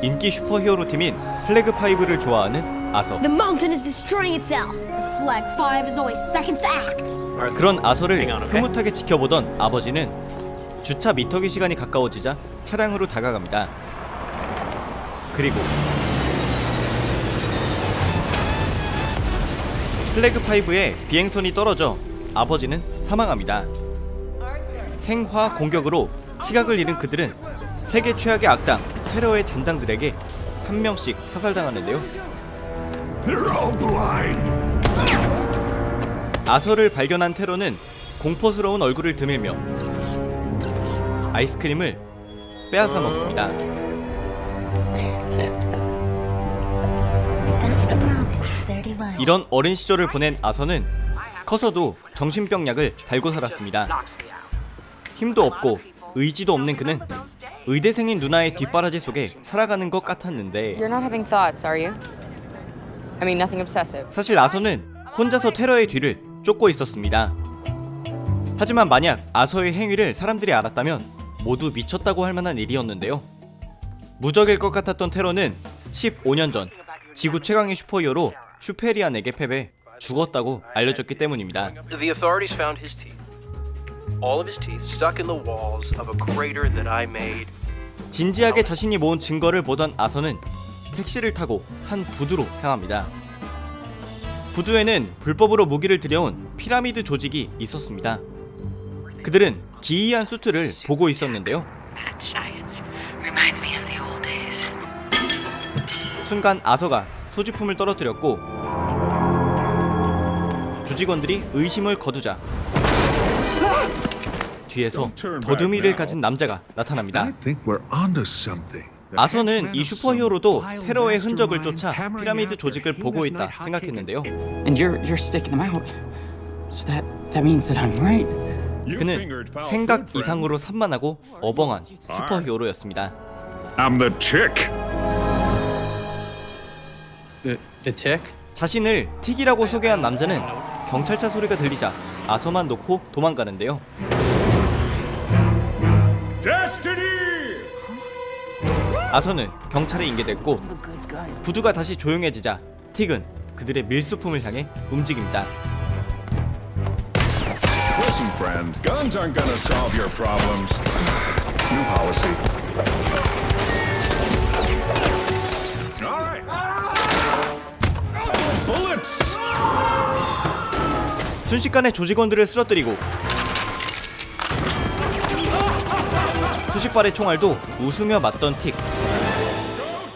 인기 슈퍼히어로 팀인 플래그5를 좋아하는 아서. The mountain is destroying itself. Flag 5 is only seconds to act. 그런 아서를 흐뭇하게 지켜보던 아버지는 주차 미터기 시간이 가까워지자 차량으로 다가갑니다. 그리고 플래그5의 비행선이 떨어져 아버지는 사망합니다. 생화 공격으로 시각을 잃은 그들은 세계 최악의 악당 테러의 잔당들에게 한 명씩 사살당하는데요. 아서를 발견한 테러는 공포스러운 얼굴을 드밀며 아이스크림을 빼앗아 먹습니다. 이런 어린 시절을 보낸 아서는 커서도 정신병약을 달고 살았습니다. 힘도 없고 의지도 없는 그는 의대생인 누나의 뒷바라지 속에 살아가는 것 같았는데 You're not having thoughts, are you? I mean, nothing obsessive. 사실 아서는 혼자서 테러의 뒤를 쫓고 있었습니다. 하지만 만약 아서의 행위를 사람들이 알았다면 모두 미쳤다고 할 만한 일이었는데요. 무적일 것 같았던 테러는 15년 전 지구 최강의 슈퍼히어로 슈페리안에게 패배, 죽었다고 알려졌기 때문입니다. The authorities found his teeth. All of his teeth stuck in the walls of a crater that I made. 진지하게 자신이 모은 증거를 보던 아서는 택시를 타고 한 부두로 향합니다. 부두에는 불법으로 무기를 들여온 피라미드 조직이 있었습니다. 그들은 기이한 수트를 보고 있었는데요. 순간 아서가 소지품을 떨어뜨렸고 조직원들이 의심을 거두자 뒤에서 더듬이를 가진 남자가 나타납니다. 아서는 이 슈퍼히어로도 테러의 흔적을 쫓아 피라미드 조직을 보고 있다 생각했는데요. 그는 생각 이상으로 산만하고 어벙한 슈퍼히어로였습니다. I'm the tick. The tick? 자신을 틱이라고 소개한 남자는 경찰차 소리가 들리자 아서만 놓고 도망가는데요. 아서는 경찰에 인계됐고 부두가 다시 조용해지자 틱은 그들의 밀수품을 향해 움직입니다. Listen, friend. Guns aren't gonna solve your problems. New policy. All right. Bullets. 순식간에 조직원들을 쓰러뜨리고 수십 발의 총알도 웃으며 맞던 틱.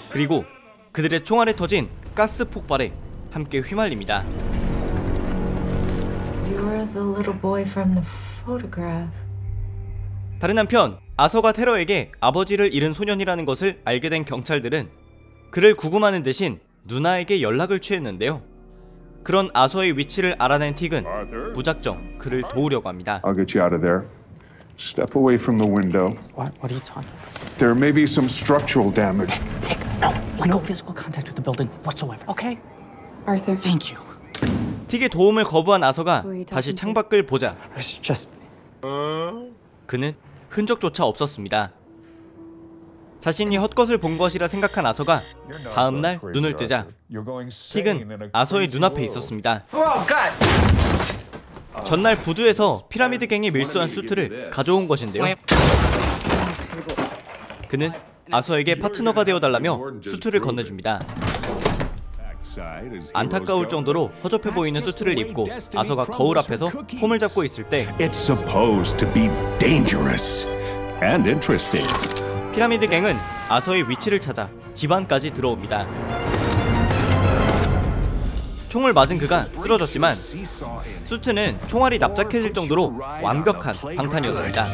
그리고 그들의 총알에 터진 가스 폭발에 함께 휘말립니다. You're the little boy from the photograph. 다른 한편 아서가 테러에게 아버지를 잃은 소년이라는 것을 알게 된 경찰들은 그를 구금하는 대신 누나에게 연락을 취했는데요. 그런 아서의 위치를 알아낸 틱은 무작정 그를 도우려고 합니다. I'll get you out of there. Step away from the window. What are you talking about? There may be some structural damage. Tick, no physical contact with the building whatsoever. Okay? Arthur. Thank you. 틱의 도움을 거부한 아서가 다시 창밖을 보자 It's just 그는 흔적조차 없었습니다. 자신이 헛것을 본 것이라 생각한 아서가 다음날 눈을 뜨자 틱은 아서의 눈앞에 있었습니다. 전날 부두에서 피라미드 갱이 밀수한 수트를 가져온 것인데요. 그는 아서에게 파트너가 되어달라며 수트를 건네줍니다. 안타까울 정도로 허접해 보이는 수트를 입고 아서가 거울 앞에서 폼을 잡고 있을 때 It's supposed to be dangerous and interesting. 피라미드 갱은 아서의 위치를 찾아 집안까지 들어옵니다. 총을 맞은 그가 쓰러졌지만 수트는 총알이 납작해질 정도로 완벽한 방탄이었습니다.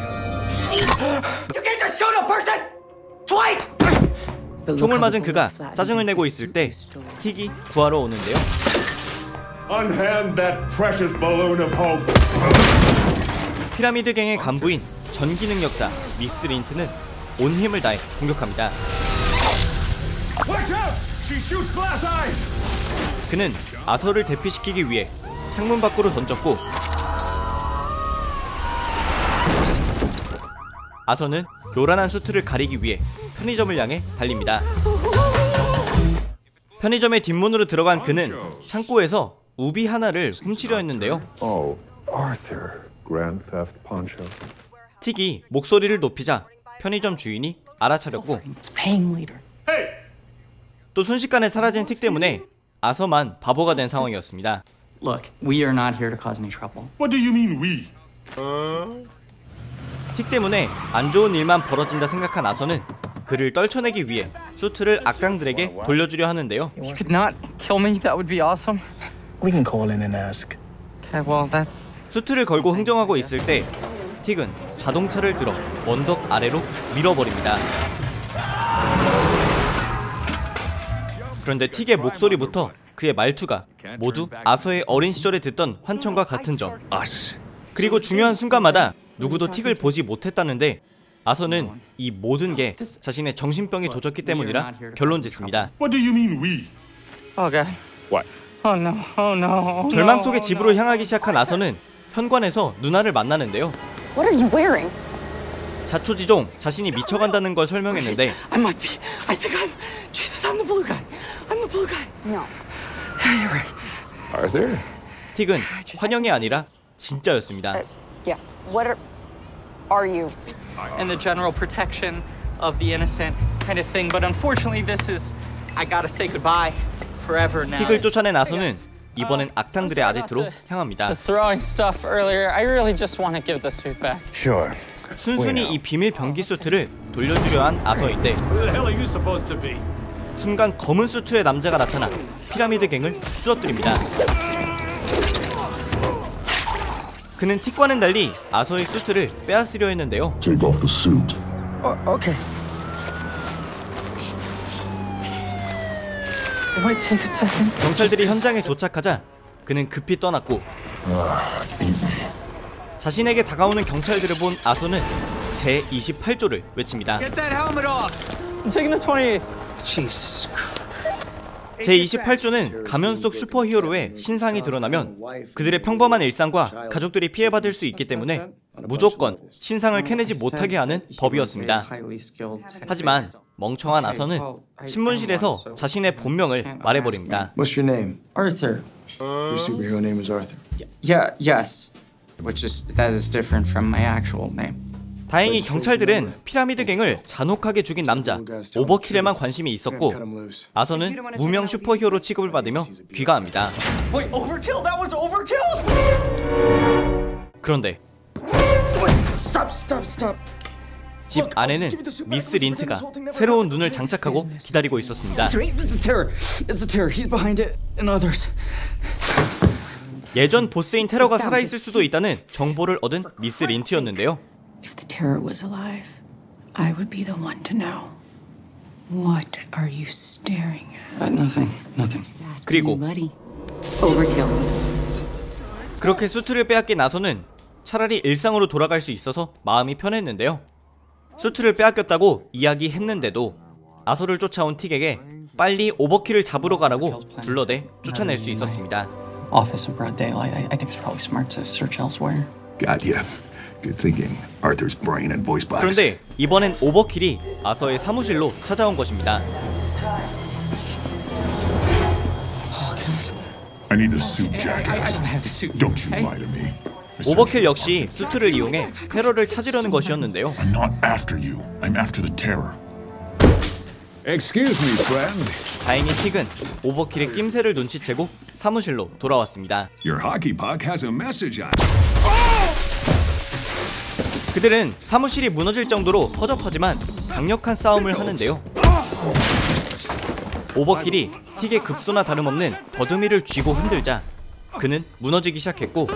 총을 맞은 그가 짜증을 내고 있을 때 틱이 구하러 오는데요. Unhand that precious balloon of hope. 피라미드 갱의 간부인 전기 능력자 미스 린트는 온 힘을 다해 공격합니다. Watch out! She shoots glass eyes. 그는 아서를 대피시키기 위해 창문 밖으로 던졌고 아서는 요란한 수트를 가리기 위해 편의점을 향해 달립니다. 편의점의 뒷문으로 들어간 그는 창고에서 우비 하나를 훔치려 했는데요. Oh, Arthur. Grand Theft Poncho. 틱이 목소리를 높이자 편의점 주인이 알아차렸고 It's paying later. 또 순식간에 사라진 틱 때문에 아서만 바보가 된 상황이었습니다. Look, we are not here to cause any trouble. What do you mean we? 틱 때문에 안 좋은 일만 벌어진다 생각한 아서는 그를 떨쳐내기 위해 수트를 악당들에게 돌려주려 하는데요. You could not kill me. That would be awesome. We can call in and ask. Okay, well, that's... 수트를 걸고 흥정하고 있을 때 틱은 자동차를 들어 언덕 아래로 밀어버립니다. 그런데 틱의 목소리부터 그의 말투가 모두 아서의 어린 시절에 듣던 환청과 같은 점, 그리고 중요한 순간마다 누구도 틱을 보지 못했다는데 아서는 이 모든 게 자신의 정신병이 도졌기 때문이라 결론짓습니다. What do you mean we? Oh, God. What? Oh, no. Oh, no. 절망 속에 집으로 향하기 시작한 아서는 현관에서 누나를 만나는데요. What are you wearing? 자초지종 자신이 미쳐간다는 걸 설명했는데 I might be. I think I'm... Jesus, I'm the blue guy. I'm the blue guy. No. Yeah, you're right. Arthur? 틱은 환영이 아니라 진짜였습니다. Yeah. What are you? And the general protection of the innocent kind of thing. But unfortunately, this is... I gotta say goodbye forever now. 틱을 쫓아낸 아서는 이번엔 악당들의 아지트로 향합니다. The throwing stuff earlier. I really just want to give the suit back. Sure. 순순히 이 비밀 변기 수트를 돌려주려 한 아서인데 Who the hell are you supposed to be? 순간 검은 수트의 남자가 나타나 피라미드 갱을 쓰러뜨립니다. 그는 틱과는 달리 아서의 수트를 빼앗으려 했는데요. Take off the suit. Okay. It might take a second. 경찰들이 현장에 도착하자 그는 급히 떠났고 자신에게 다가오는 경찰들을 본 아서는 제28조를 외칩니다. I'm taking the 28th. Jesus Christ. 제28조는 가면 속 슈퍼히어로의 신상이 드러나면 그들의 평범한 일상과 가족들이 피해받을 수 있기 때문에 무조건 신상을 캐내지 못하게 하는 법이었습니다. 하지만 멍청한 아서는 신문실에서 자신의 본명을 말해버립니다. What's your name? Arthur. Your superhero name is Arthur. Yeah, yes. That is different from my actual name. 다행히 경찰들은 피라미드 갱을 잔혹하게 죽인 남자 오버킬에만 관심이 있었고 아서는 무명 슈퍼히어로 취급을 받으며 귀가합니다. Wait, overkill? That was overkill? 그런데 Stop. 집 안에는 미스 린트가 새로운 눈을 장착하고 기다리고 있었습니다. It's a terror. It's a terror. He's behind it and others. 예전 보스인 테러가 살아있을 수도 있다는 정보를 얻은 미스 린트였는데요. If the terror was alive, I would be the one to know. What are you staring at? Nothing. 그리고 buddy. 그렇게 수트를 빼앗긴 아서는 차라리 일상으로 돌아갈 수 있어서 마음이 편했는데요. 수트를 빼앗겼다고 이야기했는데도 아서를 쫓아온 틱에게 빨리 오버킬을 잡으러 가라고 둘러대 쫓아낼 수 있었습니다. Office in broad daylight. I think it's probably smart to search elsewhere. Got ya. Good thinking. Arthur's brain and voice box. 그런데 이번엔 오버킬이 아서의 사무실로 찾아온 것입니다. I need the suit, jackass. I don't have the suit. Don't you lie to me. 오버킬 역시 수트를 이용해 테러를 찾으려는 것이었는데요. I'm not after you. I'm after the terror. Excuse me, friend. 다행히 틱은 오버킬의 낌새를 눈치채고 사무실로 돌아왔습니다. Your hockey puck has a message on. 그들은 사무실이 무너질 정도로 허접하지만 강력한 싸움을 하는데요. 오버킬이 틱의 급소나 다름없는 버드미를 쥐고 흔들자 그는 무너지기 시작했고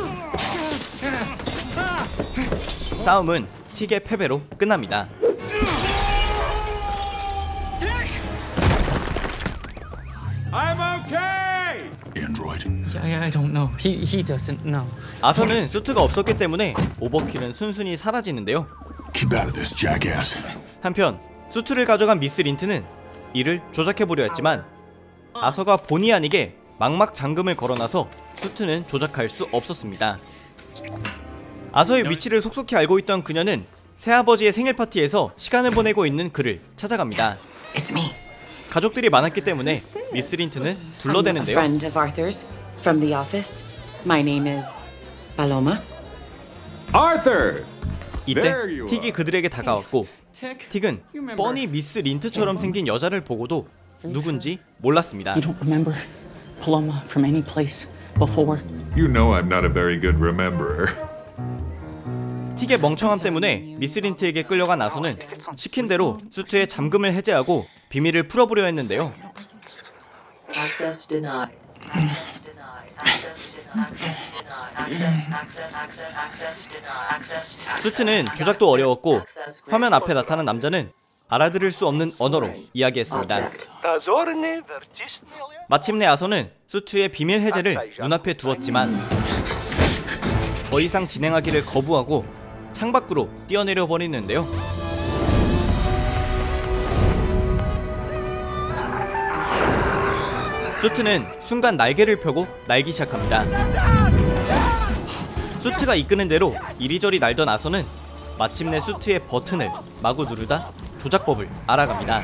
싸움은 틱의 패배로 끝납니다. I'm okay. Android. Yeah, I don't know. He doesn't know. 아서는 수트가 없었기 때문에 오버킬은 순순히 사라지는데요. Keep out of this, jackass. 한편 수트를 가져간 미스 린트는 이를 조작해보려 했지만 아서가 본의 아니게 망막 잠금을 걸어놔서 수트는 조작할 수 없었습니다. 아서의 위치를 속속히 알고 있던 그녀는 새아버지의 생일 파티에서 시간을 보내고 있는 그를 찾아갑니다. It's me. 가족들이 많았기 때문에 미스 린트는 I'm a 둘러대는데요. friend of Arthur's from the office. My name is Paloma. Arthur! 이때 There you 틱이 are. 그들에게 다가왔고 Tick. 틱은 You remember. 뻔히 미스 린트처럼 생긴 여자를 보고도 누군지 몰랐습니다. You don't remember Paloma from any place before? You know I'm not a very good rememberer. 틱의 멍청함 때문에 미스 린트에게 끌려간 아소는 시킨 대로 수트의 잠금을 해제하고 비밀을 풀어보려 했는데요. Access denied. Access denied. Access denied. Access denied. Access denied. Access denied. 수트는 조작도 어려웠고 화면 앞에 나타난 남자는 알아들을 수 없는 언어로 이야기했습니다. 마침내 아소는 수트의 비밀 해제를 눈앞에 두었지만 더 이상 진행하기를 거부하고 창밖으로 뛰어내려 버리는데요. 수트는 순간 날개를 펴고 날기 시작합니다. 수트가 이끄는 대로 이리저리 날던 아서는 마침내 수트의 버튼을 마구 누르다 조작법을 알아갑니다.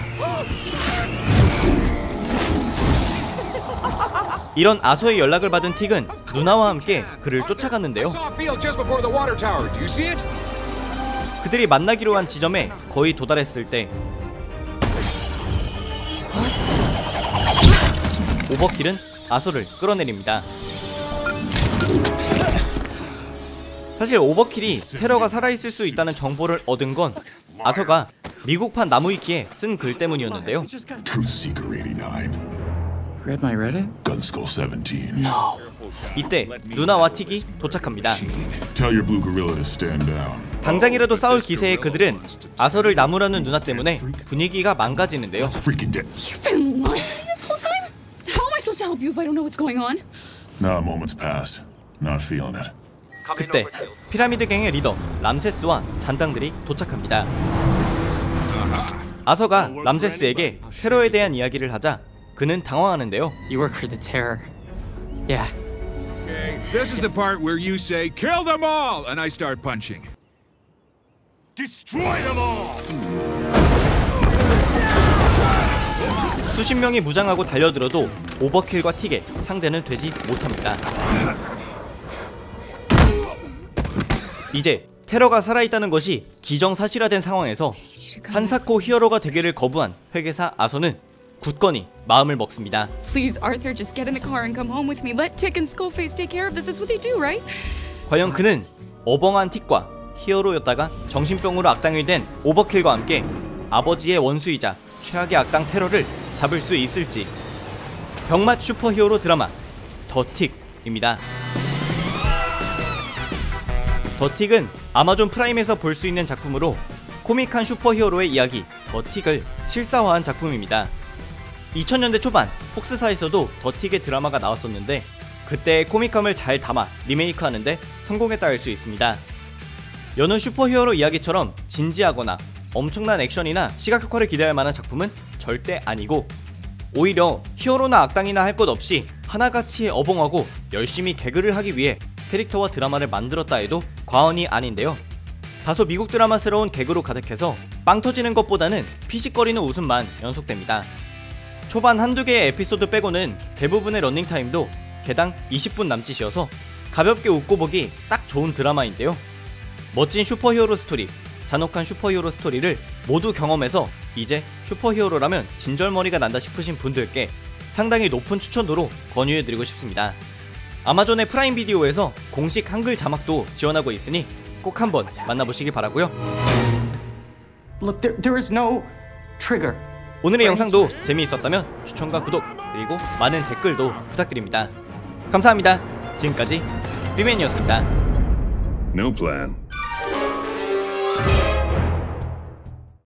이런 아서의 연락을 받은 틱은 누나와 함께 그를 쫓아갔는데요. 그들이 만나기로 한 지점에 거의 도달했을 때 오버킬은 아서를 끌어내립니다. 사실 오버킬이 테러가 살아있을 수 있다는 정보를 얻은 건 아서가 미국판 나무위키에 쓴 글 때문이었는데요. Truth Seeker 89. Read my Reddit? Gunskull 17. No. 이때 누나와 틱이 도착합니다. Tell your blue gorilla to stand down. 당장이라도 싸울 기세의 그들은 아서를 나무라는 누나 때문에 분위기가 망가지는데요. Freaking dead. You've been lying this whole time? How am I supposed to help you if I don't know what's going on? Now moments pass. Not feeling it. 그때 피라미드 갱의 리더 람세스와 잔당들이 도착합니다. 아서가 람세스에게 테러에 대한 이야기를 하자 그는 당황하는데요. You work for the terror. Yeah. Okay, this is the part where you say, kill them all, and I start punching. Destroy them all! 수십 명이 무장하고 달려들어도 오버킬과 틱의 상대는 되지 못합니다. 이제 테러가 살아있다는 것이 기정사실화된 상황에서 한사코 히어로가 되기를 거부한 회계사 아서는 굳건히 마음을 먹습니다. Please, Arthur, just get in the car and come home with me. Let Tick and Skullface take care of this. It's what they do, right? 과연 그는 어벙한 틱과 히어로였다가 정신병으로 악당이 된 오버킬과 함께 아버지의 원수이자 최악의 악당 테러를 잡을 수 있을지. 병맛 슈퍼히어로 드라마 더 틱입니다. 더 틱은 아마존 프라임에서 볼 수 있는 작품으로 코믹한 슈퍼히어로의 이야기 더 틱을 실사화한 작품입니다. 2000년대 초반 폭스사에서도 더 틱의 드라마가 나왔었는데 그때의 코믹함을 잘 담아 리메이크하는데 성공했다 할 수 있습니다. 여느 슈퍼히어로 이야기처럼 진지하거나 엄청난 액션이나 시각효과를 기대할 만한 작품은 절대 아니고 오히려 히어로나 악당이나 할 것 없이 하나같이 어벙하고 열심히 개그를 하기 위해 캐릭터와 드라마를 만들었다 해도 과언이 아닌데요. 다소 미국 드라마스러운 개그로 가득해서 빵 터지는 것보다는 피식거리는 웃음만 연속됩니다. 초반 한두 개의 에피소드 빼고는 대부분의 러닝타임도 개당 20분 남짓이어서 가볍게 웃고 보기 딱 좋은 드라마인데요. 멋진 슈퍼히어로 스토리, 잔혹한 슈퍼히어로 스토리를 모두 경험해서 이제 슈퍼히어로라면 진절머리가 난다 싶으신 분들께 상당히 높은 추천도로 권유해드리고 싶습니다. 아마존의 프라임 비디오에서 공식 한글 자막도 지원하고 있으니 꼭 한번 만나보시기 바라고요. Look, there is no trigger. 오늘의 영상도 재미있었다면 추천과 구독 그리고 많은 댓글도 부탁드립니다. 감사합니다. 지금까지 비맨이었습니다. No plan.